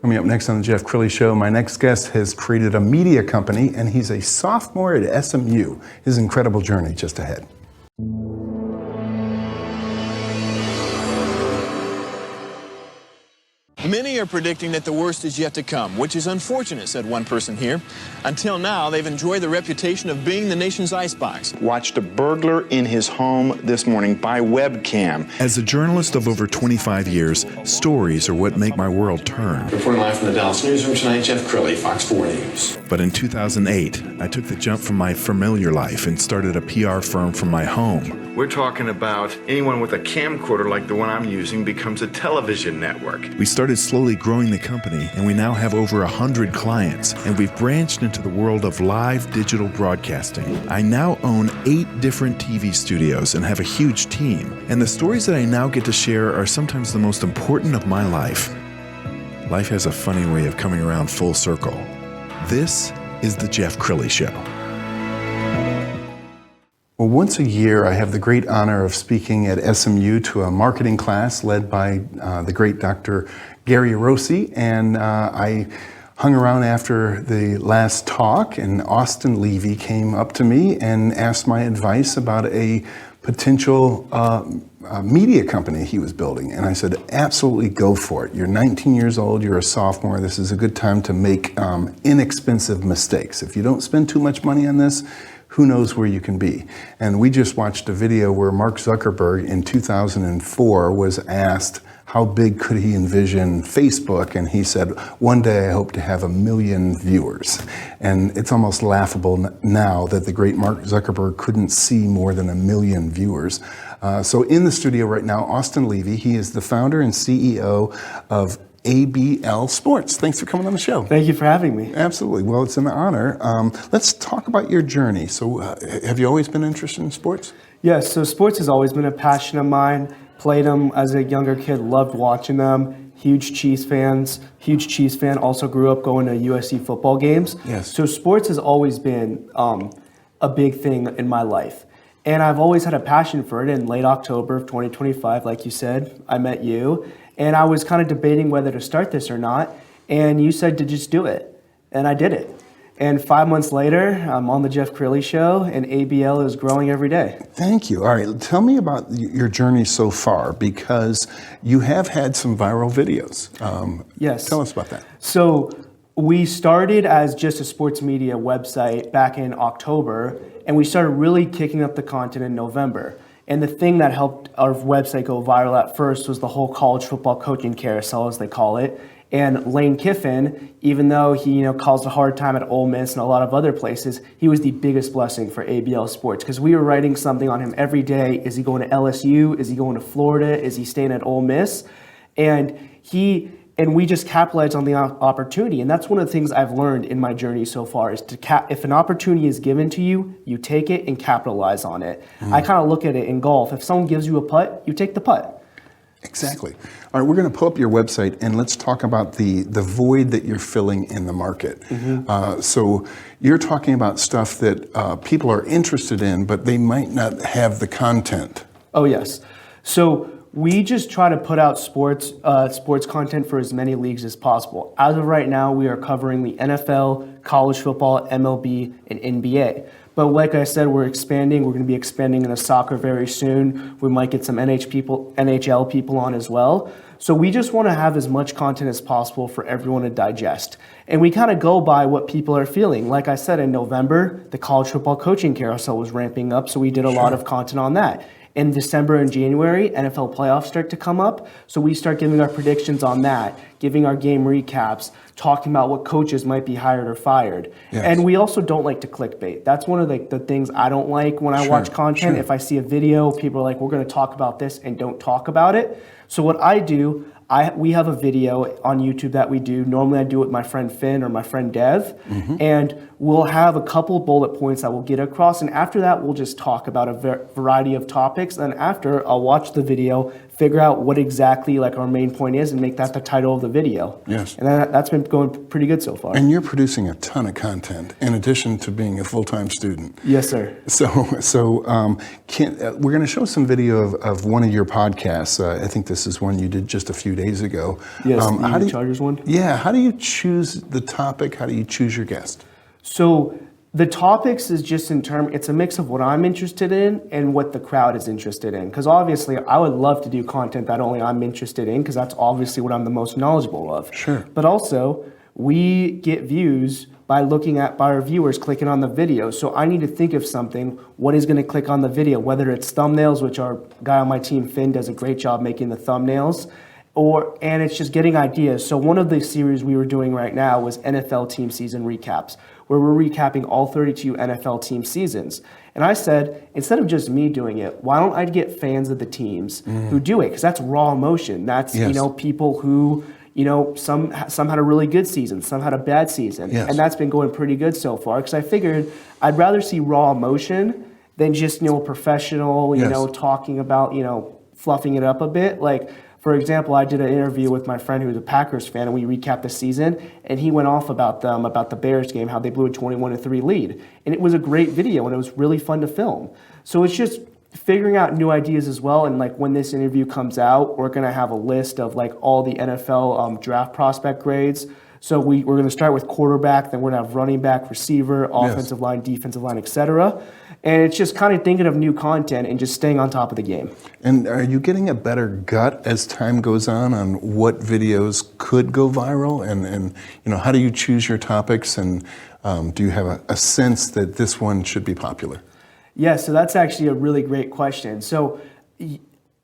Coming up next on the Jeff Crilley Show, my next guest has created a media company, and he's a sophomore at SMU. His incredible journey just ahead. Many are predicting that the worst is yet to come, which is unfortunate, said one person here. Until now, they've enjoyed the reputation of being the nation's icebox. Watched a burglar in his home this morning by webcam. As a journalist of over 25 years, stories are what make my world turn. Reporting live from the Dallas newsroom tonight, Jeff Crilley, Fox 4 News. But in 2008, I took the jump from my familiar life and started a PR firm from my home. We're talking about anyone with a camcorder like the one I'm using becomes a television network. We started slowly growing the company, and we now have over 100 clients, and we've branched into the world of live digital broadcasting. I now own 8 different TV studios and have a huge team, and the stories that I now get to share are sometimes the most important of my life. Life has a funny way of coming around full circle. This is the Jeff Crilley Show. Well, once a year, I have the great honor of speaking at SMU to a marketing class led by the great Dr. Gary Rossi, and I hung around after the last talk, and Austin Levy came up to me and asked my advice about a potential media company he was building. And I said, absolutely go for it. You're 19 years old, you're a sophomore, this is a good time to make inexpensive mistakes. If you don't spend too much money on this, who knows where you can be. And we just watched a video where Mark Zuckerberg in 2004 was asked how big could he envision Facebook, and he said, one day I hope to have 1 million viewers. And it's almost laughable now that the great Mark Zuckerberg couldn't see more than 1 million viewers. So in the studio right now, Austin Levy, he is the founder and CEO of ABL Sports. Thanks for coming on the show. Thank you for having me. Absolutely. Well, it's an honor. Let's talk about your journey. So have you always been interested in sports? Yes, so sports has always been a passion of mine. Played them as a younger kid, loved watching them. Huge Chiefs fan. Also grew up going to USC football games. Yes. So sports has always been a big thing in my life. And I've always had a passion for it. In late October of 2025, like you said, I met you. And I was kind of debating whether to start this or not. And you said to just do it. And I did it. And 5 months later, I'm on the Jeff Crilley Show, and ABL is growing every day. Thank you. All right, tell me about your journey so far, because you have had some viral videos. Yes. Tell us about that. So we started as just a sports media website back in October, and we started really kicking up the content in November. And the thing that helped our website go viral at first was the whole college football coaching carousel, as they call it. And Lane Kiffin, even though he caused a hard time at Ole Miss and a lot of other places, he was the biggest blessing for ABL Sports, because we were writing something on him every day. Is he going to LSU? Is he going to Florida? Is he staying at Ole Miss? And we just capitalized on the opportunity. And that's one of the things I've learned in my journey so far is if an opportunity is given to you, you take it and capitalize on it. I kind of look at it in golf. If someone gives you a putt, you take the putt. Exactly. All right, we're going to pull up your website and let's talk about the void that you're filling in the market. Mm-hmm. So you're talking about stuff that people are interested in, but they might not have the content. Oh, yes. So we just try to put out sports content for as many leagues as possible. As of right now, we are covering the NFL, college football, MLB, and NBA. But like I said, we're expanding. We're going to be expanding into soccer very soon. We might get some NHL people on as well. So we just want to have as much content as possible for everyone to digest. And we kind of go by what people are feeling. Like I said, in November, the college football coaching carousel was ramping up, so we did a lot of content on that. In December and January, NFL playoffs start to come up, so we start giving our predictions on that, giving our game recaps, talking about what coaches might be hired or fired. Yes. And we also don't like to clickbait. That's one of the things I don't like when I watch content. If I see a video, people are like, we're going to talk about this, and don't talk about it. So what I do, we have a video on YouTube that we do. Normally I do it with my friend Finn or my friend Dev, and we'll have a couple bullet points that we'll get across, and after that we'll just talk about a variety of topics, and after I'll watch the video, figure out what exactly like our main point is and make that the title of the video. Yes. And that's been going pretty good so far. And you're producing a ton of content in addition to being a full-time student. Yes, sir. So we're going to show some video of one of your podcasts. I think this is one you did just a few days ago. Yes, the Chargers one. Yeah. How do you choose the topic? How do you choose your guest? So the topics is just it's a mix of what I'm interested in and what the crowd is interested in. Because obviously I would love to do content that only I'm interested in, because that's obviously what I'm the most knowledgeable of. Sure. But also we get views by our viewers clicking on the video. So I need to think of something, what is going to click on the video, whether it's thumbnails, which our guy on my team, Finn, does a great job making the thumbnails, and it's just getting ideas. So one of the series we were doing right now was NFL team season recaps, where we're recapping all 32 NFL team seasons. And I said, instead of just me doing it, why don't I get fans of the teams who do it? Because that's raw emotion. That's, people who, some had a really good season, some had a bad season. Yes. And that's been going pretty good so far, because I figured I'd rather see raw emotion than just, a professional, talking about, fluffing it up a bit. Like, for example, I did an interview with my friend who's a Packers fan, and we recapped the season, and he went off about the Bears game, how they blew a 21-3 lead. And it was a great video, and it was really fun to film. So it's just figuring out new ideas as well. And like when this interview comes out, we're going to have a list of like all the NFL draft prospect grades. So we're going to start with quarterback, then we're going to have running back, receiver, offensive line, defensive line, etc. And it's just kind of thinking of new content and just staying on top of the game. And are you getting a better gut as time goes on what videos could go viral? And how do you choose your topics? And do you have a sense that this one should be popular? Yeah, so that's actually a really great question. So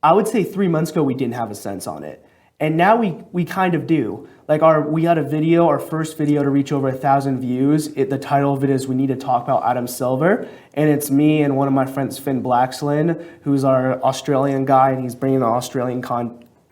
I would say 3 months ago, we didn't have a sense on it. And now we kind of do. Like we had a video, our first video to reach over 1,000 views. The title of it is "We Need to Talk About Adam Silver," and it's me and one of my friends, Finn Blaxland, who's our Australian guy, and he's bringing the Australian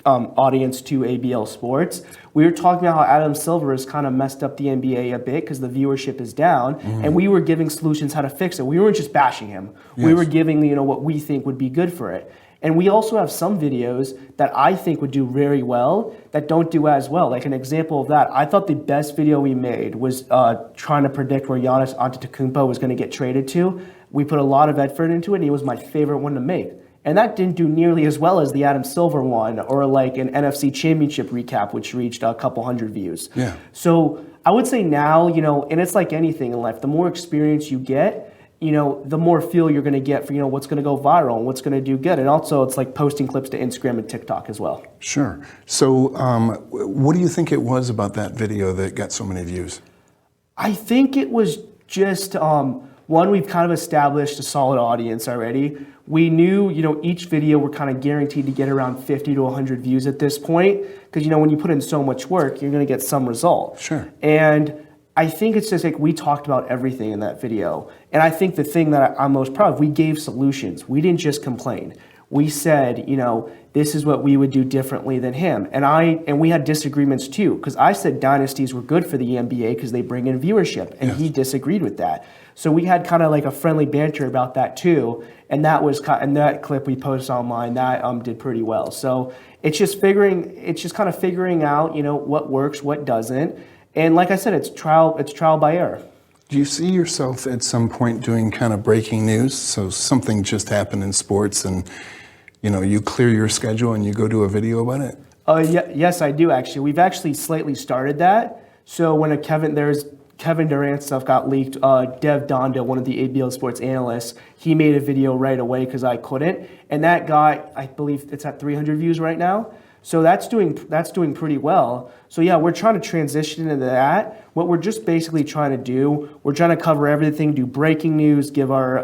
audience to ABL Sports. We were talking about how Adam Silver has kind of messed up the NBA a bit because the viewership is down, and we were giving solutions how to fix it. We weren't just bashing him. Yes. We were giving what we think would be good for it. And we also have some videos that I think would do very well that don't do as well. Like an example of that, I thought the best video we made was trying to predict where Giannis Antetokounmpo was going to get traded to. We put a lot of effort into it, and he was my favorite one to make. And that didn't do nearly as well as the Adam Silver one, or like an NFC Championship recap, which reached a couple hundred views. Yeah. So I would say now, and it's like anything in life, the more experience you get, the more feel you're going to get for, what's going to go viral and what's going to do good. And also it's like posting clips to Instagram and TikTok as well. Sure. So what do you think it was about that video that got so many views? I think it was just, one, we've kind of established a solid audience already. We knew, each video we're kind of guaranteed to get around 50 to 100 views at this point. Because, when you put in so much work, you're going to get some result. Sure. And I think it's just like we talked about everything in that video. And I think the thing that I'm most proud of, we gave solutions. We didn't just complain. We said, this is what we would do differently than him. And we had disagreements too, because I said dynasties were good for the NBA because they bring in viewership, and he disagreed with that. So we had kind of like a friendly banter about that too. And that clip we posted online, that did pretty well. So it's just kind of figuring out, what works, what doesn't. And like I said, it's trial by error. do you see yourself at some point doing kind of breaking news? So something just happened in sports and, you clear your schedule and you go do a video about it? Yes, I do actually. We've actually slightly started that. So when Kevin Durant stuff got leaked, Dev Donda, one of the ABL Sports analysts, he made a video right away because I couldn't. And that got, I believe it's at 300 views right now. So that's doing pretty well. So yeah, we're trying to transition into that. What we're just basically trying to do, we're trying to cover everything, do breaking news, give our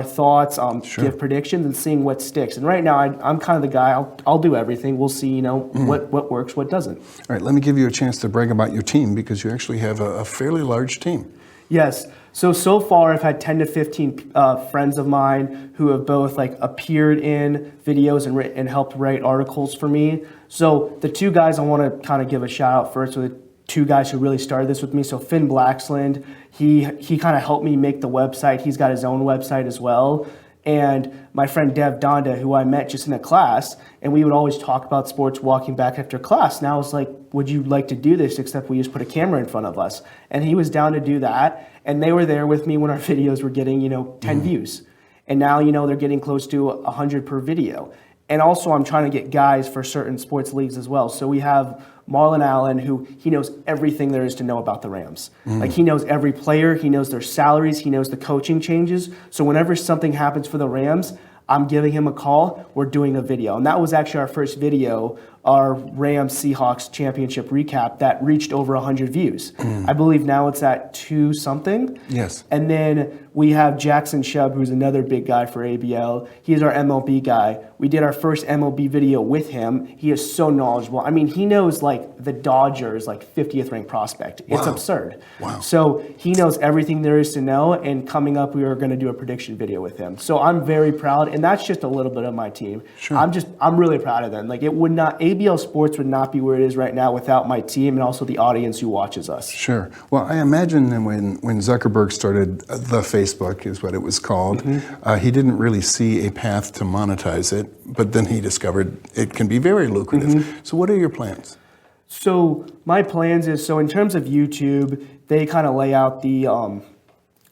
thoughts, give predictions, and seeing what sticks. And right now, I'm kind of the guy. I'll do everything. We'll see, what works, what doesn't. All right, let me give you a chance to brag about your team because you actually have a fairly large team. Yes. So far, I've had 10 to 15 friends of mine who have both appeared in videos and helped write articles for me. So the two guys I want to kind of give a shout out first are the two guys who really started this with me. So Finn Blaxland, he kind of helped me make the website. He's got his own website as well. and my friend Dev Donda, who I met just in a class, and we would always talk about sports walking back after class. And I was like, would you like to do this, except we just put a camera in front of us? And he was down to do that, and they were there with me when our videos were getting, 10 views. And now, they're getting close to 100 per video. And also I'm trying to get guys for certain sports leagues as well. So we have Marlon Allen, who he knows everything there is to know about the Rams. Like, he knows every player, he knows their salaries, he knows the coaching changes. So whenever something happens for the Rams, I'm giving him a call, we're doing a video. And that was actually our first video, our Rams-Seahawks championship recap that reached over 100 views. I believe now it's at 2 something. Yes. And then we have Jackson Chubb, who's another big guy for ABL. He's our MLB guy. We did our first MLB video with him. He is so knowledgeable. I mean, he knows like the Dodgers, like 50th ranked prospect. It's absurd. Wow. So he knows everything there is to know. And coming up, we are going to do a prediction video with him. So I'm very proud. And that's just a little bit of my team. Sure. I'm really proud of them. Like, ABL Sports would not be where it is right now without my team and also the audience who watches us. Sure. Well, I imagine that when Zuckerberg started the Facebook, is what it was called, he didn't really see a path to monetize it, but then he discovered it can be very lucrative. So what are your plans? So my plans is, so in terms of YouTube, they kind of lay out the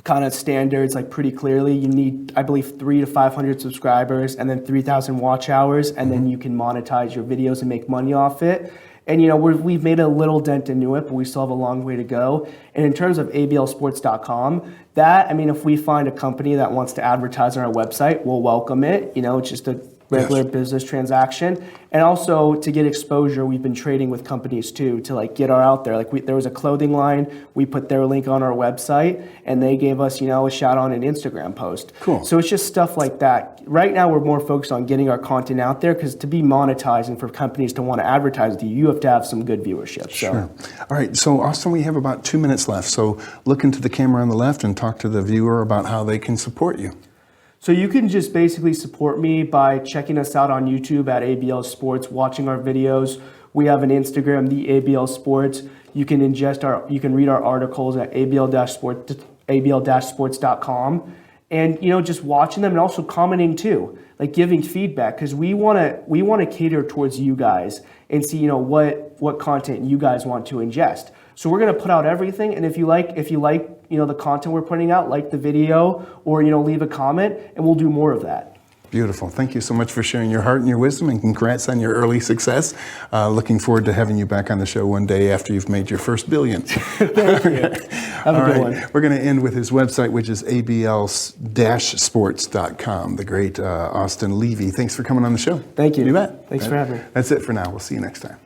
kind of standards like pretty clearly. You need, I believe, 300 to 500 subscribers and then 3,000 watch hours, and then you can monetize your videos and make money off it. And we've made a little dent into it, but we still have a long way to go. And in terms of ablsports.com, if we find a company that wants to advertise on our website, we'll welcome it. It's just a regular business transaction. And also to get exposure, we've been trading with companies too to like get our out there. Like there was a clothing line, we put their link on our website, and they gave us, a shout on an Instagram post. Cool. So it's just stuff like that. Right now we're more focused on getting our content out there, because to be monetized and for companies to want to advertise with you, you have to have some good viewership. Sure. All right. So Austin, we have about 2 minutes left. So look into the camera on the left and talk to the viewer about how they can support you. So you can just basically support me by checking us out on YouTube at ABL Sports, watching our videos. We have an Instagram, the ABL Sports. You can read our articles at abl-sports.com, and just watching them and also commenting too, like giving feedback, because we want to cater towards you guys and see what content you guys want to ingest. So we're going to put out everything, and if you like the content we're putting out, like the video, or leave a comment, and we'll do more of that. Beautiful. Thank you so much for sharing your heart and your wisdom, and congrats on your early success. Looking forward to having you back on the show one day after you've made your first billion. Thank you. Have a good one. We're going to end with his website, which is abl-sports.com. The great Austin Levy. Thanks for coming on the show. Thank you. You bet. Thanks for having me. That's it for now. We'll see you next time.